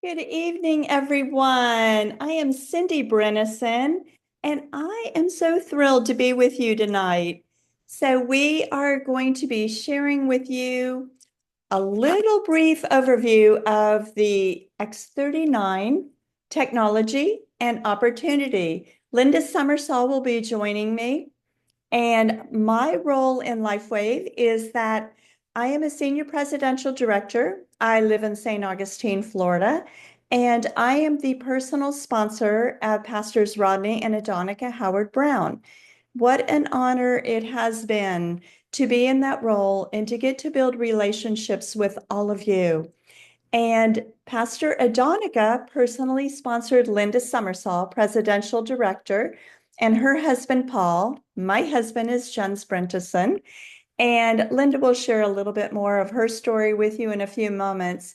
Good evening, everyone. I am Cindy Brennison, and I am so thrilled to be with you tonight. So, we are going to be sharing with you a little brief overview of the X39 Technology and Opportunity. Linda Summersall will be joining me. And my role in LifeWave is that I am a senior presidential director. I live in St. Augustine, Florida, and I am the personal sponsor of Pastors Rodney and Adonica Howard Brown. What an honor it has been to be in that role and to get to build relationships with all of you. And Pastor Adonica personally sponsored Linda Summersall, presidential director, and her husband, Paul. My husband is Jen Sprentison. And Linda will share a little bit more of her story with you in a few moments.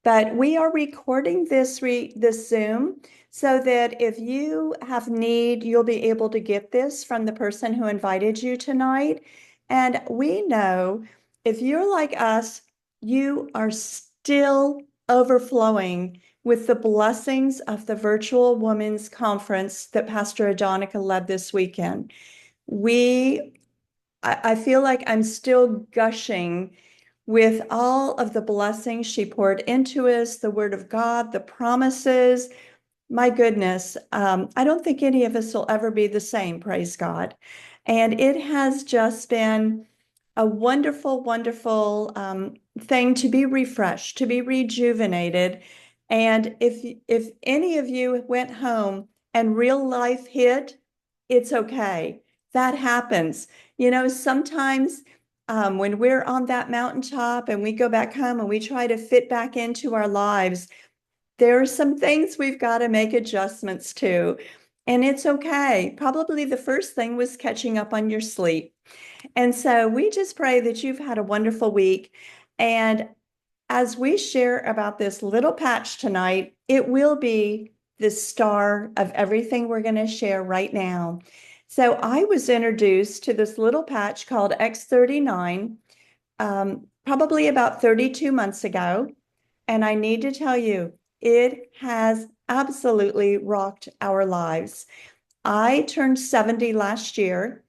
But we are recording this Zoom so that if you have need, you'll be able to get this from the person who invited you tonight. And we know if you're like us, you are still overflowing with the blessings of the virtual women's conference that Pastor Adonica led this weekend. We I feel like I'm still gushing with all of the blessings she poured into us, the word of God, the promises. My goodness, I don't think any of us will ever be the same, praise God. And it has just been a wonderful, wonderful thing to be refreshed, to be rejuvenated. And if any of you went home and real life hit, it's okay. That happens. Sometimes when we're on that mountaintop and we go back home and we try to fit back into our lives, there are some things we've got to make adjustments to, and it's okay. Probably the first thing was catching up on your sleep. And so we just pray that you've had a wonderful week. And as we share about this little patch tonight, it will be the star of everything we're going to share right now. So I was introduced to this little patch called X39 probably about 32 months ago. And I need to tell you, it has absolutely rocked our lives. I turned 70 last year,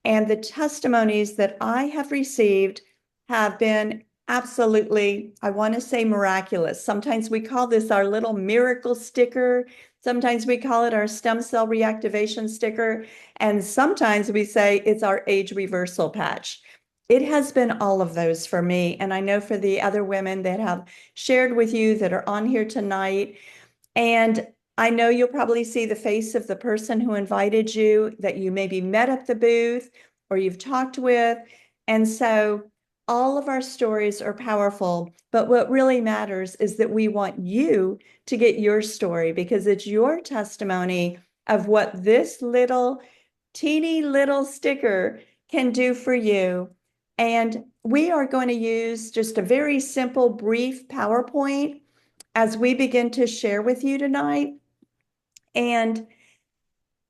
and the testimonies that I have received have been absolutely, I want to say miraculous. Sometimes we call this our little miracle sticker. Sometimes we call it our stem cell reactivation sticker. And sometimes we say it's our age reversal patch. It has been all of those for me. And I know for the other women that have shared with you that are on here tonight. And I know you'll probably see the face of the person who invited you that you maybe met at the booth or you've talked with. And so all of our stories are powerful, but what really matters is that we want you to get your story because it's your testimony of what this little teeny little sticker can do for you. And we are going to use just a very simple, brief PowerPoint as we begin to share with you tonight. And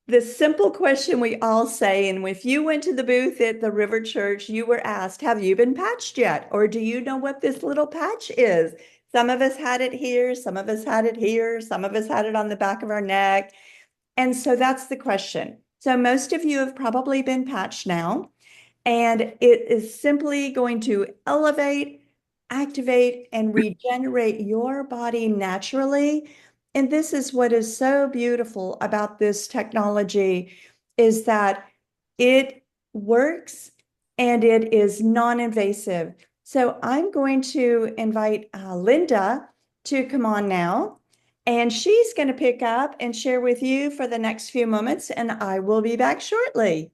the simple question we all say, and if you went to the booth at the River Church, you were asked, have you been patched yet? Or do you know what this little patch is? Some of us had it here, some of us had it here, some of us had it on the back of our neck. And so that's the question. So most of you have probably been patched now, and it is simply going to elevate, activate, and regenerate your body naturally. And this is what is so beautiful about this technology is that it works and it is non-invasive. So I'm going to invite Linda to come on now, and she's going to pick up and share with you for the next few moments, and I will be back shortly.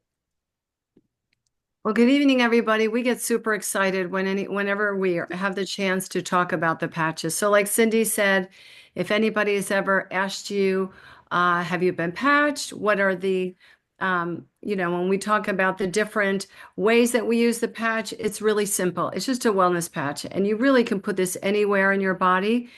Well, good evening, everybody. We get super excited whenever we have the chance to talk about the patches. So, like Cindy said, if anybody has ever asked you, have you been patched? What are when we talk about the different ways that we use the patch, it's really simple. It's just a wellness patch, and you really can put this anywhere in your body.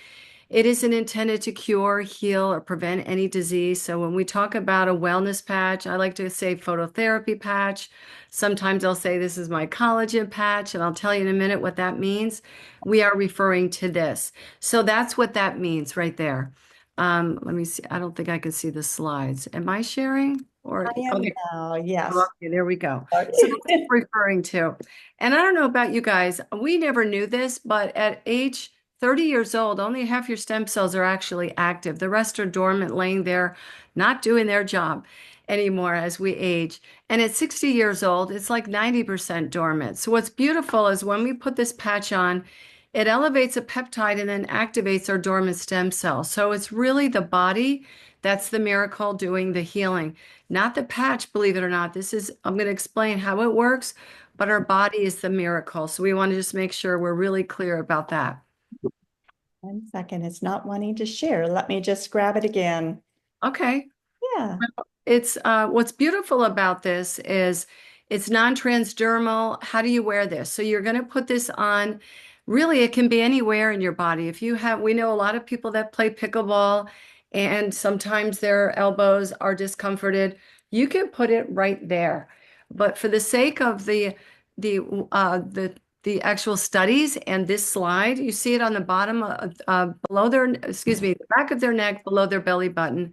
It isn't intended to cure, heal, or prevent any disease. So when we talk about a wellness patch, I like to say phototherapy patch. Sometimes I'll say this is my collagen patch, and I'll tell you in a minute what that means. We are referring to this. So that's what that means right there. Let me see. I don't think I can see the slides. Am I sharing? Or I am okay. now, Oh, yes. okay, there we go. Sorry. So that's what I'm referring to. And I don't know about you guys, we never knew this, but at age 30 years old, only half your stem cells are actually active. The rest are dormant, laying there, not doing their job anymore as we age. And at 60 years old, it's like 90% dormant. So what's beautiful is when we put this patch on, it elevates a peptide and then activates our dormant stem cells. So it's really the body that's the miracle doing the healing. Not the patch, believe it or not. I'm going to explain how it works, but our body is the miracle. So we want to just make sure we're really clear about that. 1 second, it's not wanting to share. Let me just grab it again. Okay. Yeah. It's what's beautiful about this is it's non-transdermal. How do you wear this? So you're going to put this on. Really, it can be anywhere in your body. We know a lot of people that play pickleball and sometimes their elbows are discomforted. You can put it right there. But for the sake of the the actual studies and this slide, you see it on the bottom below the back of their neck, below their belly button.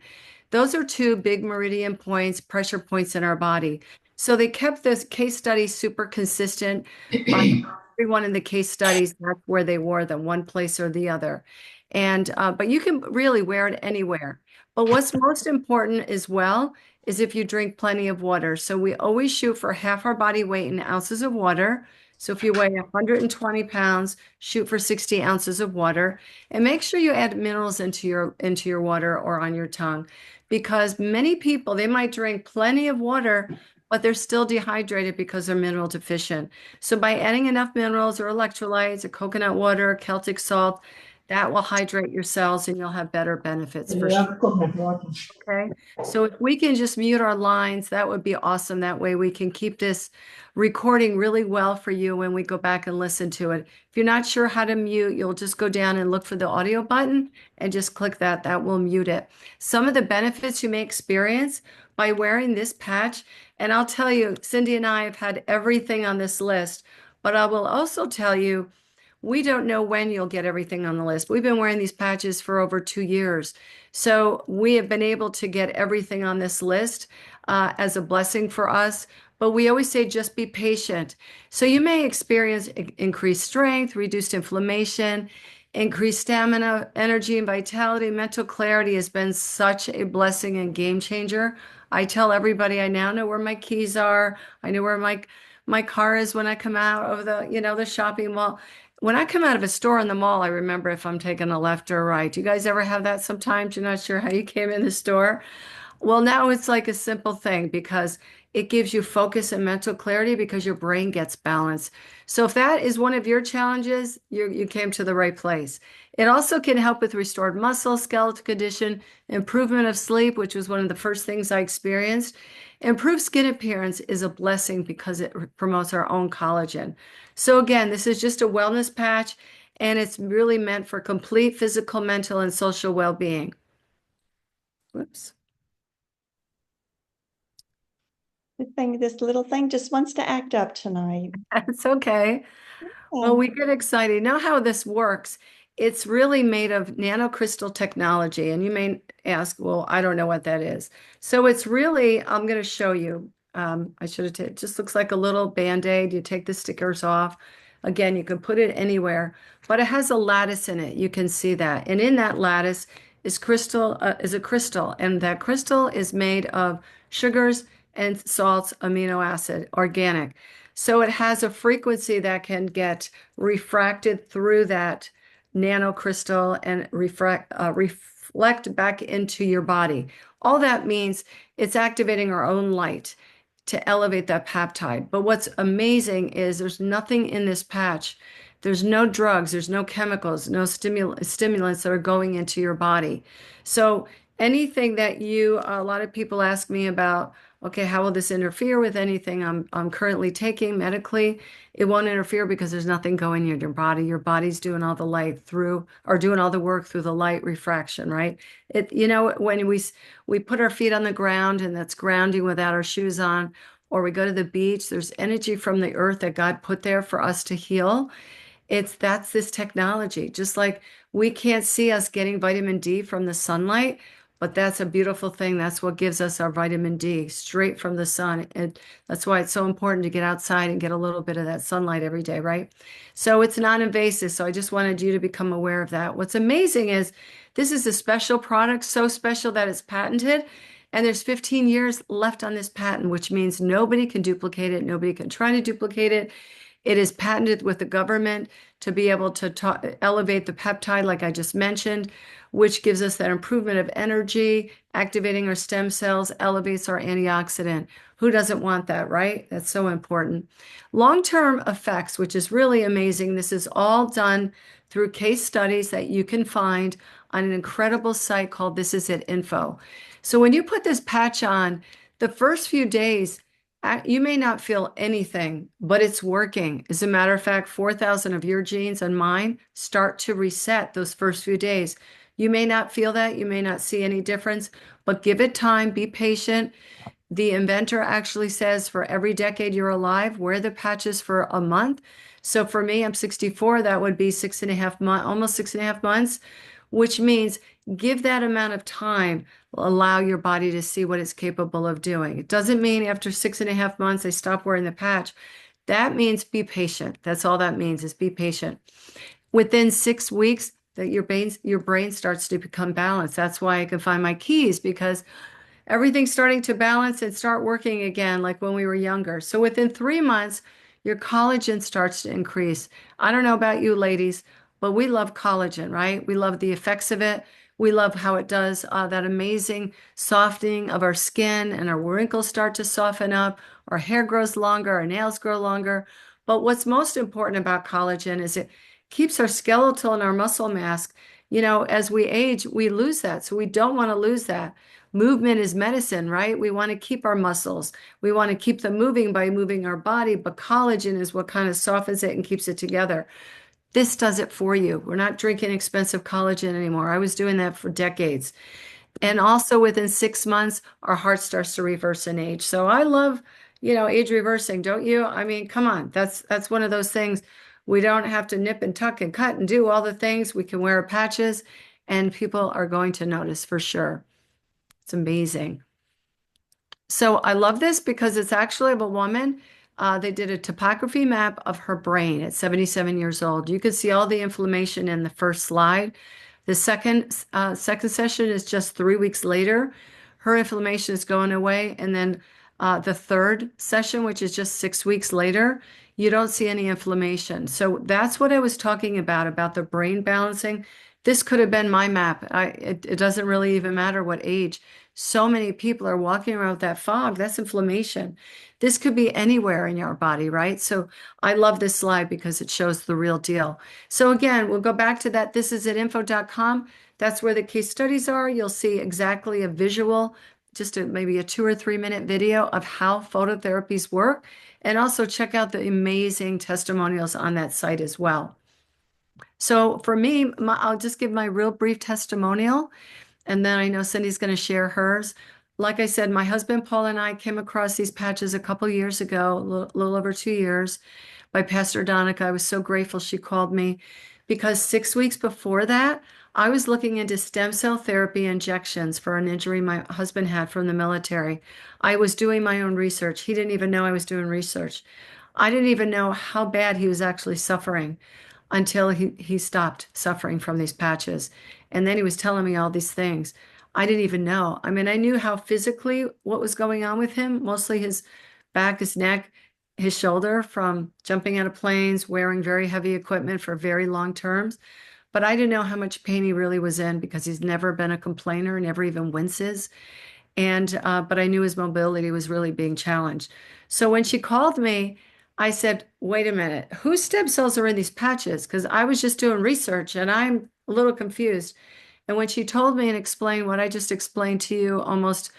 Those are two big meridian points, pressure points in our body. So they kept this case study super consistent by everyone in the case studies. That's where they wore them, one place or the other. And but you can really wear it anywhere. But what's most important as well is if you drink plenty of water. So we always shoot for half our body weight in ounces of water. So if you weigh 120 pounds, shoot for 60 ounces of water, and make sure you add minerals into your water or on your tongue because many people, they might drink plenty of water, but they're still dehydrated because they're mineral deficient. So by adding enough minerals or electrolytes or coconut water, Celtic salt, that will hydrate your cells and you'll have better benefits for sure. Okay. So if we can just mute our lines, that would be awesome. That way we can keep this recording really well for you when we go back and listen to it. If you're not sure how to mute, you'll just go down and look for the audio button and just click that. That will mute it. Some of the benefits you may experience by wearing this patch, and I'll tell you, Cindy and I have had everything on this list, but I will also tell you, we don't know when you'll get everything on the list. We've been wearing these patches for over 2 years. So we have been able to get everything on this list as a blessing for us. But we always say just be patient. So you may experience increased strength, reduced inflammation, increased stamina, energy, and vitality. Mental clarity has been such a blessing and game changer. I tell everybody I now know where my keys are. I know where my car is when I come out of the shopping mall. When I come out of a store in the mall, I remember if I'm taking a left or a right. You guys ever have that sometimes? You're not sure how you came in the store? Well, now it's like a simple thing because it gives you focus and mental clarity because your brain gets balanced. So if that is one of your challenges, you came to the right place. It also can help with restored muscle, skeletal condition, improvement of sleep, which was one of the first things I experienced. Improved skin appearance is a blessing because it promotes our own collagen. So again, this is just a wellness patch and it's really meant for complete physical, mental, and social well-being. Whoops. This little thing just wants to act up tonight. That's okay. Well, Yeah. we get excited. Now, how this works, it's really made of nanocrystal technology. And you may ask, well, I don't know what that is. So it's really, I'm going to show you. I should have, it just looks like a little Band-Aid. You take the stickers off. Again, you can put it anywhere, but it has a lattice in it. You can see that. And in that lattice is a crystal. And that crystal is made of sugars and salts, amino acid, organic. So it has a frequency that can get refracted through that nanocrystal and reflect back into your body. All that means it's activating our own light to elevate that peptide. But what's amazing is there's nothing in this patch. There's no drugs, there's no chemicals, no stimulants that are going into your body. So anything that a lot of people ask me about, okay, how will this interfere with anything I'm currently taking medically? It won't interfere because there's nothing going in your body. Your body's doing all the light through, or doing all the work through the light refraction, right? When we put our feet on the ground and that's grounding without our shoes on, or we go to the beach, there's energy from the earth that God put there for us to heal. That's this technology. Just like we can't see us getting vitamin D from the sunlight, but that's a beautiful thing. That's what gives us our vitamin D straight from the sun. And that's why it's so important to get outside and get a little bit of that sunlight every day, right? So it's non-invasive. So I just wanted you to become aware of that. What's amazing is this is a special product, so special that it's patented. And there's 15 years left on this patent, which means nobody can duplicate it. Nobody can try to duplicate it. It is patented with the government to be able to elevate the peptide, like I just mentioned, which gives us that improvement of energy, activating our stem cells, elevates our antioxidant. Who doesn't want that, right? That's so important. Long-term effects, which is really amazing. This is all done through case studies that you can find on an incredible site called This Is It Info. So when you put this patch on, the first few days, you may not feel anything, but it's working. As a matter of fact, 4,000 of your genes and mine start to reset those first few days. You may not feel that, you may not see any difference, but give it time, be patient. The inventor actually says for every decade you're alive, wear the patches for a month. So for me, I'm 64, that would be 6.5 months, almost 6.5 months, which means give that amount of time, allow your body to see what it's capable of doing. It doesn't mean after 6.5 months I stop wearing the patch. That means be patient. That's all that means is be patient. Within 6 weeks, that your brain starts to become balanced. That's why I can find my keys because everything's starting to balance and start working again, like when we were younger. So within 3 months, your collagen starts to increase. I don't know about you ladies, but we love collagen, right? We love the effects of it. We love how it does that amazing softening of our skin and our wrinkles start to soften up. Our hair grows longer, our nails grow longer. But what's most important about collagen is it keeps our skeletal and our muscle mass. As we age, we lose that. So we don't want to lose that. Movement is medicine, right? We want to keep our muscles. We want to keep them moving by moving our body, but collagen is what kind of softens it and keeps it together. This does it for you. We're not drinking expensive collagen anymore. I was doing that for decades. And also within 6 months, our heart starts to reverse in age. So I love, age reversing, don't you? I mean, come on. That's one of those things. We don't have to nip and tuck and cut and do all the things. We can wear patches and people are going to notice for sure. It's amazing. So I love this because it's actually of a woman. They did a topography map of her brain at 77 years old. You can see all the inflammation in the first slide. The second session is just 3 weeks later. Her inflammation is going away. And then the third session, which is just 6 weeks later, you don't see any inflammation. So that's what I was talking about the brain balancing. This could have been my map. It doesn't really even matter what age. So many people are walking around with that fog. That's inflammation. This could be anywhere in your body, right? So I love this slide because it shows the real deal. So again, we'll go back to that. This is at info.com. That's where the case studies are. You'll see exactly a visual, maybe a 2 or 3 minute video of how phototherapies work. And also check out the amazing testimonials on that site as well. So for me, I'll just give my real brief testimonial. And then I know Cindy's going to share hers. Like I said, my husband Paul and I came across these patches a couple years ago, a little over 2 years, by Pastor Donica. I was so grateful she called me because 6 weeks before that, I was looking into stem cell therapy injections for an injury my husband had from the military. I was doing my own research. He didn't even know I was doing research. I didn't even know how bad he was actually suffering until he stopped suffering from these patches. And then he was telling me all these things. I didn't even know. I mean, I knew how physically what was going on with him, mostly his back, his neck, his shoulder from jumping out of planes, wearing very heavy equipment for very long terms. But I didn't know how much pain he really was in because he's never been a complainer, never even winces. But I knew his mobility was really being challenged. So when she called me, I said, wait a minute, whose stem cells are in these patches? Because I was just doing research and I'm a little confused. And when she told me and explained what I just explained to you almost,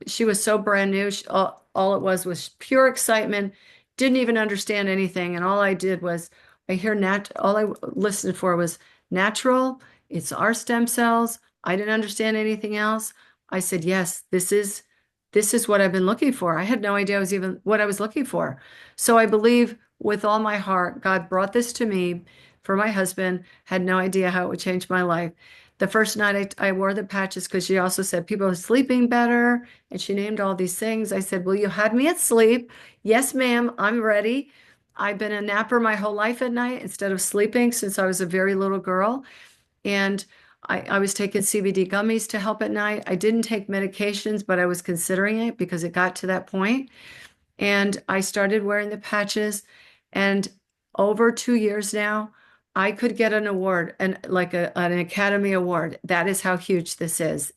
she was so brand new. All it was pure excitement. Didn't even understand anything. And all I did was all I listened for was natural. It's our stem cells. I didn't understand anything else. I said, yes, this is what I've been looking for. I had no idea even what I was looking for. So I believe with all my heart, God brought this to me for my husband, had no idea how it would change my life. The first night I wore the patches because she also said people are sleeping better, and she named all these things. I said, well, you had me at sleep. Yes, ma'am, I'm ready. I've been a napper my whole life at night instead of sleeping since I was a very little girl. And I was taking CBD gummies to help at night. I didn't take medications, but I was considering it because it got to that point. And I started wearing the patches. And over 2 years now, I could get an award and like an Academy Award. That is how huge this is.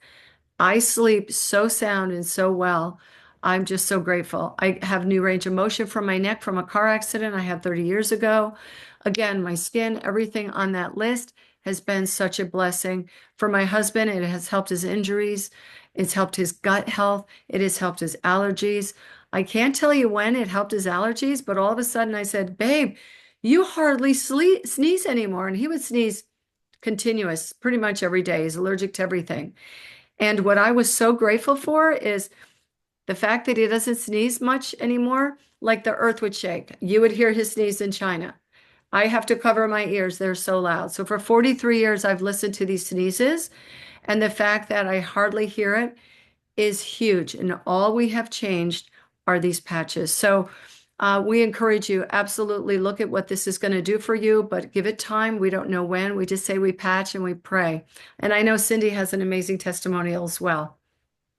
I sleep so sound and so well. I'm just so grateful. I have new range of motion from my neck from a car accident I had 30 years ago. Again, my skin, everything on that list has been such a blessing. For my husband, it has helped his injuries. It's helped his gut health. It has helped his allergies. I can't tell you when it helped his allergies, but all of a sudden I said, babe, you hardly sneeze anymore. And he would sneeze continuous pretty much every day. He's allergic to everything. And what I was so grateful for is the fact that he doesn't sneeze much anymore, like the earth would shake. You would hear his sneeze in China. I have to cover my ears, they're so loud. So for 43 years, I've listened to these sneezes, and the fact that I hardly hear it is huge. And all we have changed are these patches. So we encourage you, absolutely look at what this is going to do for you, but give it time. We don't know when. We just say we patch and we pray. And I know Cindy has an amazing testimonial as well.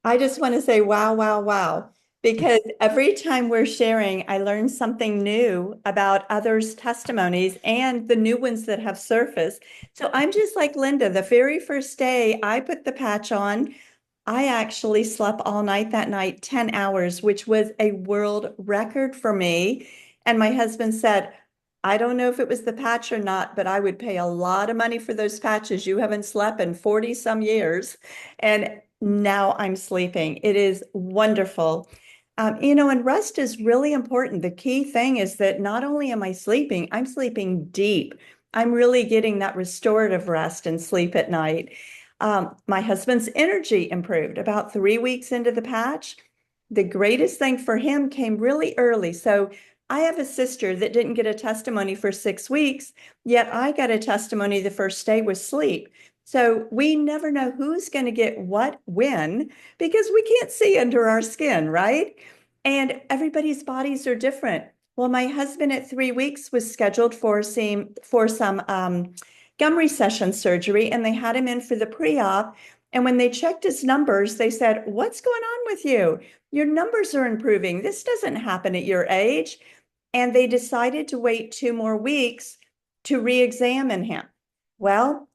I just want to say, wow, wow, wow. Because every time we're sharing, I learn something new about others' testimonies and the new ones that have surfaced. So I'm just like Linda. The very first day I put the patch on, I actually slept all night that night, 10 hours, which was a world record for me. And my husband said, I don't know if it was the patch or not, but I would pay a lot of money for those patches. You haven't slept in 40 some years. And now I'm sleeping. It is wonderful. And rest is really important. The key thing is that not only am I sleeping, I'm sleeping deep. I'm really getting that restorative rest and sleep at night. My husband's energy improved about 3 weeks into the patch. The greatest thing for him came really early. So I have a sister that didn't get a testimony for 6 weeks, yet I got a testimony the first day with sleep. So we never know who's going to get what when because we can't see under our skin, right? And everybody's bodies are different. Well, my husband at 3 weeks was scheduled for some gum recession surgery, and they had him in for the pre-op. And when they checked his numbers, they said, "What's going on with you? Your numbers are improving. This doesn't happen at your age." And they decided to wait 2 more weeks to re-examine him. Well,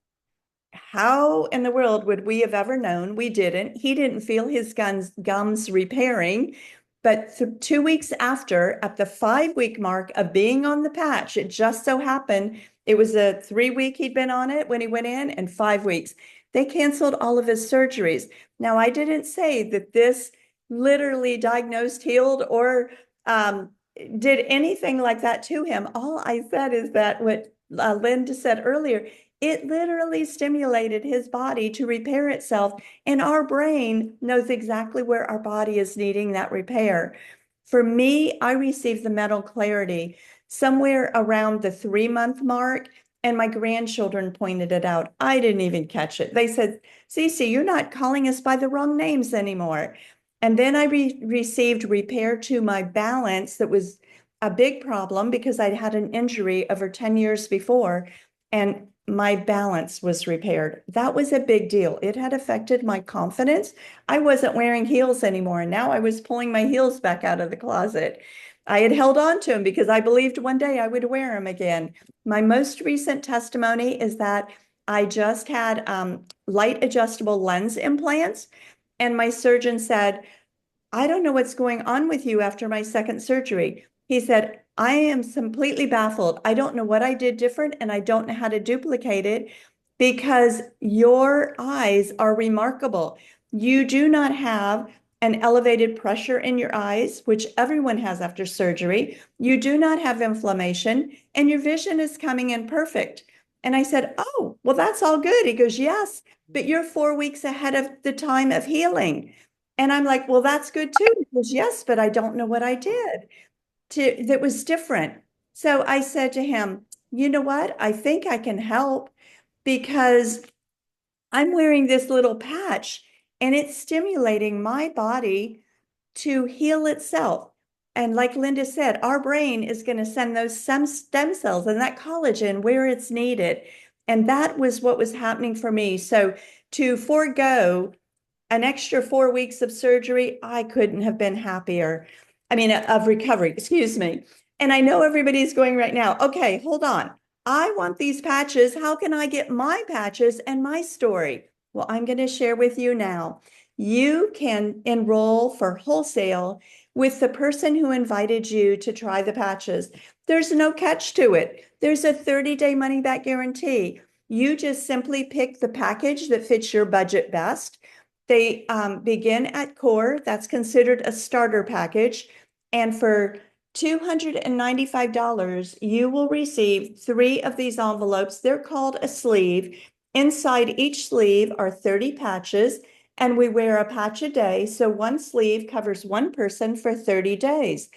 how in the world would we have ever known? We didn't. He didn't feel his gums repairing. But 2 weeks after, at the 5 week mark of being on the patch, it just so happened it was a 3 week he'd been on it when he went in, and 5 weeks. They canceled all of his surgeries. Now, I didn't say that this literally diagnosed, healed, or did anything like that to him. All I said is that what Linda said earlier, it literally stimulated his body to repair itself, and our brain knows exactly where our body is needing that repair. For me, I received the mental clarity somewhere around the 3 month mark, and my grandchildren pointed it out. I didn't even catch it. They said, Cece, you're not calling us by the wrong names anymore. And then I received repair to my balance that was a big problem because I'd had an injury over 10 years before, and my balance was repaired. That was a big deal. It had affected my confidence. I wasn't wearing heels anymore, and now I was pulling my heels back out of the closet. I had held on to them because I believed one day I would wear them again. My most recent testimony is that I just had light adjustable lens implants, and my surgeon said, I don't know what's going on with you after my second surgery. He said, I am completely baffled. I don't know what I did different, and I don't know how to duplicate it. because your eyes are remarkable. You do not have an elevated pressure in your eyes, which everyone has after surgery. You do not have inflammation, and your vision is coming in perfect. And I said, "Oh, well, that's all good." He goes, "Yes, but you're 4 weeks ahead of the time of healing." And I'm like, "Well, that's good too." He goes, "Yes, but I don't know what I did that was different." So I said to him, "You know what? I think I can help because I'm wearing this little patch and it's stimulating my body to heal itself." And like Linda said, our brain is going to send those stem cells and that collagen where it's needed. And that was what was happening for me. So to forego an extra 4 weeks of surgery, I couldn't have been happier. I mean, of recovery, excuse me. And I know everybody's going right now, okay, hold on. I want these patches. How can I get my patches and my story? Well, I'm going to share with you now. You can enroll for wholesale with the person who invited you to try the patches. There's no catch to it. There's a 30-day money back guarantee. You just simply pick the package that fits your budget best. They begin at core. That's considered a starter package. And for $295, you will receive 3 of these envelopes. They're called a sleeve. Inside each sleeve are 30 patches, and we wear a patch a day. So one sleeve covers one person for 30 days.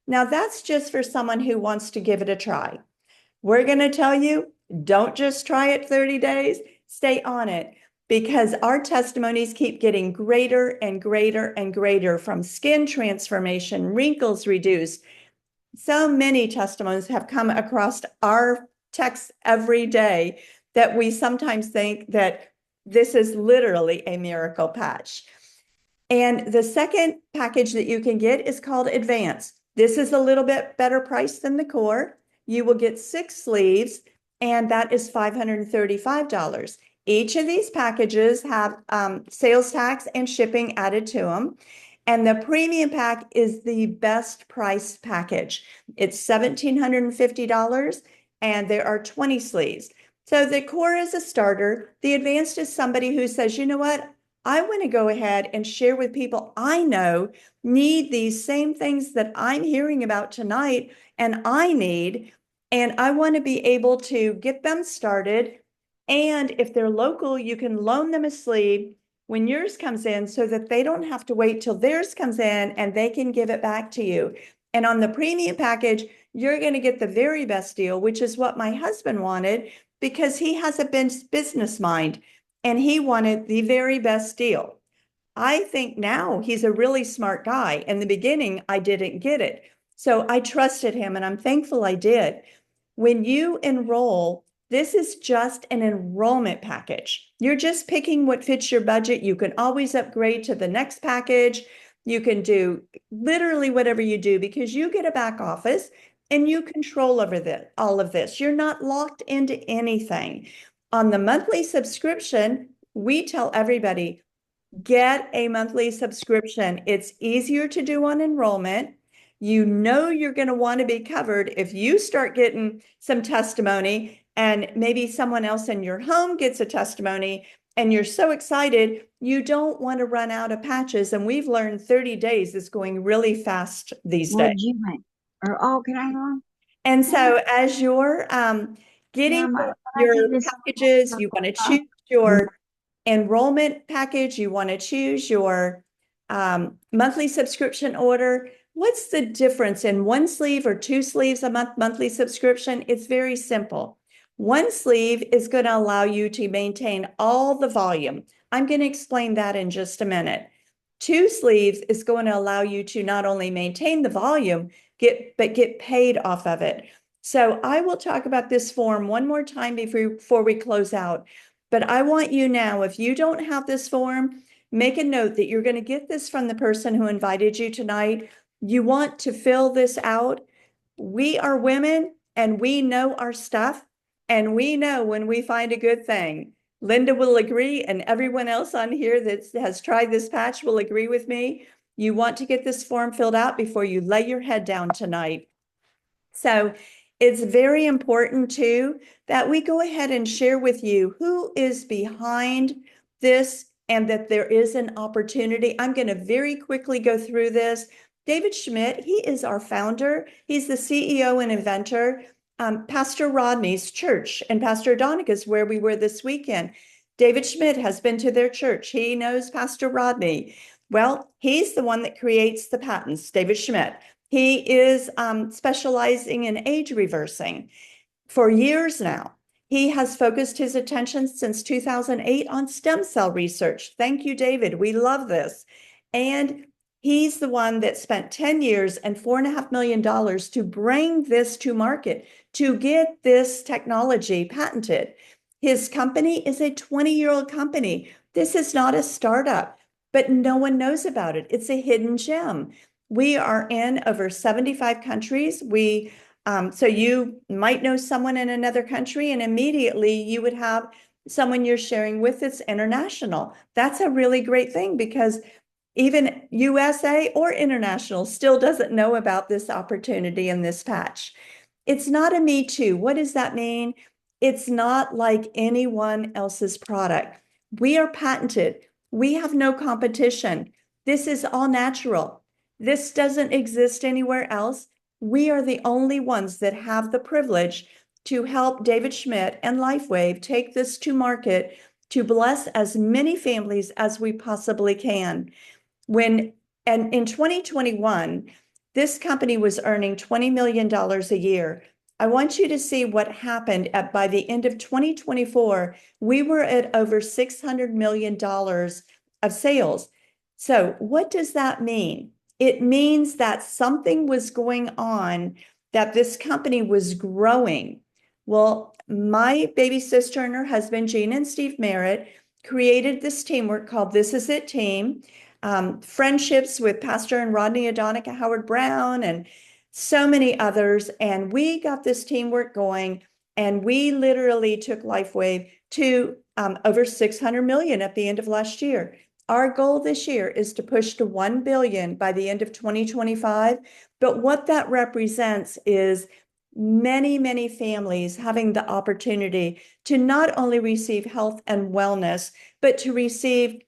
Now, that's just for someone who wants to give it a try. We're going to tell you, don't just try it 30 days, stay on it, because our testimonies keep getting greater and greater and greater, from skin transformation, wrinkles reduced. So many testimonies have come across our texts every day that we sometimes think that this is literally a miracle patch. And the second package that you can get is called Advance. This is a little bit better price than the core. You will get 6 sleeves, and that is $535. Each of these packages have sales tax and shipping added to them. And the premium pack is the best price package. It's $1,750, and there are 20 sleeves. So the core is a starter. The advanced is somebody who says, you know what? I want to go ahead and share with people I know need these same things that I'm hearing about tonight and I need. And I want to be able to get them started. And if they're local, you can loan them a sleeve when yours comes in so that they don't have to wait till theirs comes in and they can give it back to you. And on the premium package, you're going to get the very best deal, which is what my husband wanted because he has a business mind and he wanted the very best deal. I think now he's a really smart guy. In the beginning, I didn't get it. So I trusted him and I'm thankful I did. When you enroll, this is just an enrollment package. You're just picking what fits your budget. You can always upgrade to the next package. You can do literally whatever you do because you get a back office and you control over all of this. You're not locked into anything. On the monthly subscription, we tell everybody, get a monthly subscription. It's easier to do on enrollment. You know you're going to want to be covered if you start getting some testimony and maybe someone else in your home gets a testimony and you're so excited, you don't want to run out of patches. And we've learned 30 days is going really fast these days. Would you mind? Or oh, can I have one? And so as you're getting Mama, can I your do this? packages, you want to choose your enrollment package, you want to choose your monthly subscription order. What's the difference in one sleeve or 2 sleeves a month monthly subscription? It's very simple. One sleeve is going to allow you to maintain all the volume. I'm going to explain that in just a minute. 2 sleeves is going to allow you to not only maintain the volume, but get paid off of it. So I will talk about this form one more time before we close out. But I want you now, if you don't have this form, make a note that you're going to get this from the person who invited you tonight. You want to fill this out. We are women and we know our stuff, and we know when we find a good thing. Linda will agree, and everyone else on here that has tried this patch will agree with me. You want to get this form filled out before you lay your head down tonight. So It's very important too that we go ahead and share with you who is behind this and that there is an opportunity. I'm going to very quickly go through this. David Schmidt, he is our founder. He's the CEO and inventor. Pastor Rodney's church and Pastor Adonica's where we were this weekend. David Schmidt has been to their church. He knows Pastor Rodney. Well, he's the one that creates the patents, David Schmidt. He is specializing in age reversing for years now. He has focused his attention since 2008 on stem cell research. Thank you, David. We love this. And he's the one that spent 10 years and $4.5 million to bring this to market, to get this technology patented. His company is a 20-year-old company. This is not a startup, but no one knows about it. It's a hidden gem. We are in over 75 countries. So you might know someone in another country, and immediately you would have someone you're sharing with that's international. That's a really great thing because even USA or international still doesn't know about this opportunity and this patch. It's not a me too. What does that mean? It's not like anyone else's product. We are patented. We have no competition. This is all natural. This doesn't exist anywhere else. We are the only ones that have the privilege to help David Schmidt and LifeWave take this to market to bless as many families as we possibly can. And in 2021, this company was earning $20 million a year. I want you to see what happened by the end of 2024. We were at over $600 million of sales. So what does that mean? It means that something was going on, that this company was growing. Well, my baby sister and her husband, Gina and Steve Merritt, created this teamwork called This Is It Team. Friendships with Pastor and Rodney Adonica, Howard Brown, and so many others. And we got this teamwork going, and we literally took LifeWave to over 600 million at the end of last year. Our goal this year is to push to 1 billion by the end of 2025. But what that represents is many, many families having the opportunity to not only receive health and wellness, but to receive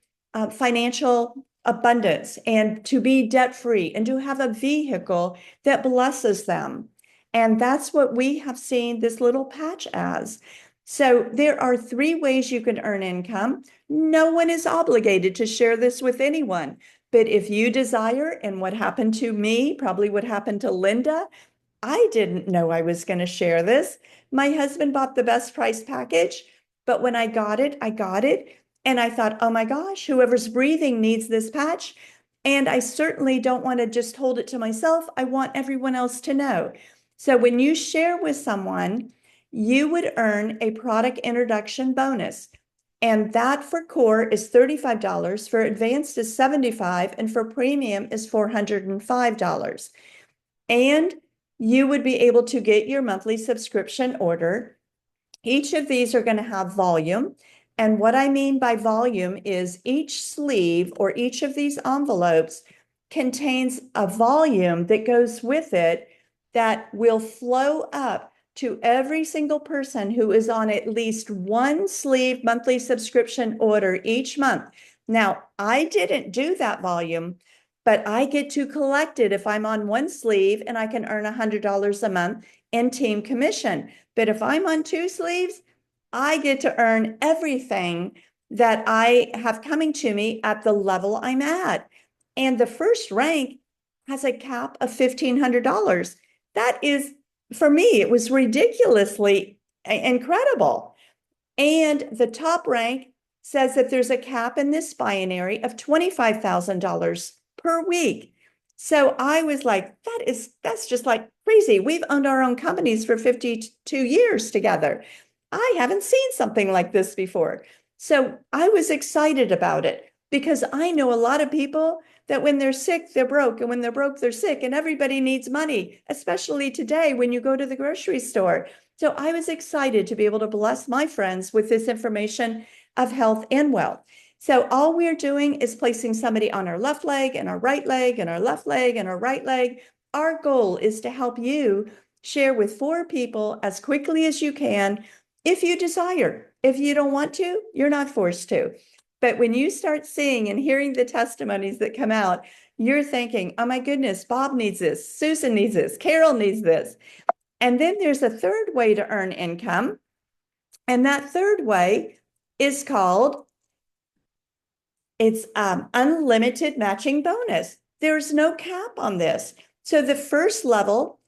financial abundance and to be debt-free and to have a vehicle that blesses them. And that's what we have seen this little patch as. So there are 3 ways you can earn income. No one is obligated to share this with anyone. But if you desire, and what happened to me, probably what happened to Linda, I didn't know I was going to share this. My husband bought the best price package, but when I got it, I got it. And I thought, oh my gosh, whoever's breathing needs this patch. And I certainly don't want to just hold it to myself. I want everyone else to know. So when you share with someone, you would earn a product introduction bonus. And that for core is $35, for advanced is $75, and for premium is $405. And you would be able to get your monthly subscription order. Each of these are going to have volume. And what I mean by volume is each sleeve or each of these envelopes contains a volume that goes with it that will flow up to every single person who is on at least one sleeve monthly subscription order each month. Now, I didn't do that volume, but I get to collect it if I'm on one sleeve, and I can earn $100 a month in team commission. But if I'm on 2 sleeves, I get to earn everything that I have coming to me at the level I'm at. And the first rank has a cap of $1,500. That is, for me, it was ridiculously incredible. And the top rank says that there's a cap in this binary of $25,000 per week. So I was like, that's just like crazy. We've owned our own companies for 52 years together. I haven't seen something like this before. So I was excited about it because I know a lot of people that when they're sick, they're broke. And when they're broke, they're sick. And everybody needs money, especially today when you go to the grocery store. So I was excited to be able to bless my friends with this information of health and wealth. So all we're doing is placing somebody on our left leg and our right leg and our left leg and our right leg. Our goal is to help you share with 4 people as quickly as you can if you desire. If you don't want to, you're not forced to. But when you start seeing and hearing the testimonies that come out, you're thinking, oh my goodness, Bob needs this, Susan needs this, Carol needs this. And then there's a third way to earn income. And that third way is called, it's unlimited matching bonus. There's no cap on this. So the first level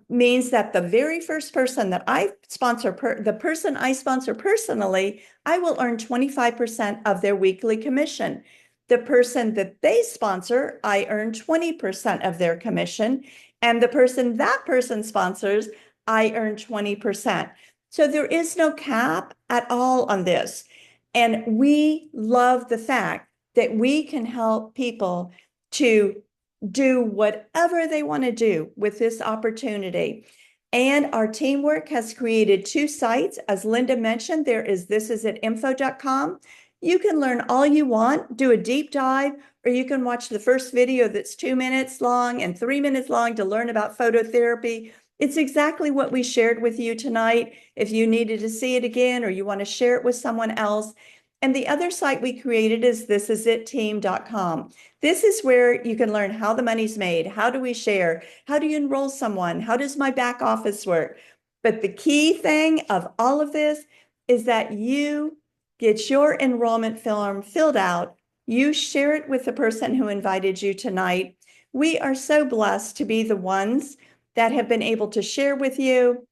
means that the very first person that I sponsor, the person I sponsor personally, I will earn 25% of their weekly commission. The person that they sponsor, I earn 20% of their commission. And the person that person sponsors, I earn 20%. So there is no cap at all on this. And we love the fact that we can help people to do whatever they want to do with this opportunity. And our teamwork has created 2 sites. As Linda mentioned, there is thisisit.info.com. You can learn all you want, do a deep dive, or you can watch the first video that's 2 minutes long and 3 minutes long to learn about phototherapy. It's exactly what we shared with you tonight. If you needed to see it again or you want to share it with someone else. And the other site we created is thisisitteam.com. This is where you can learn how the money's made. How do we share? How do you enroll someone? How does my back office work? But the key thing of all of this is that you get your enrollment form filled out. You share it with the person who invited you tonight. We are so blessed to be the ones that have been able to share with you.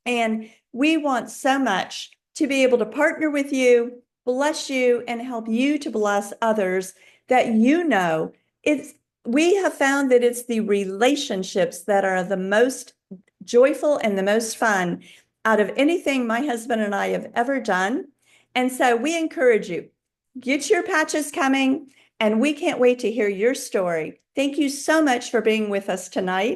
And we want so much to be able to partner with you, bless you, and help you to bless others that you know. We have found that it's the relationships that are the most joyful and the most fun out of anything my husband and I have ever done. And so we encourage you, get your patches coming, and we can't wait to hear your story. Thank you so much for being with us tonight.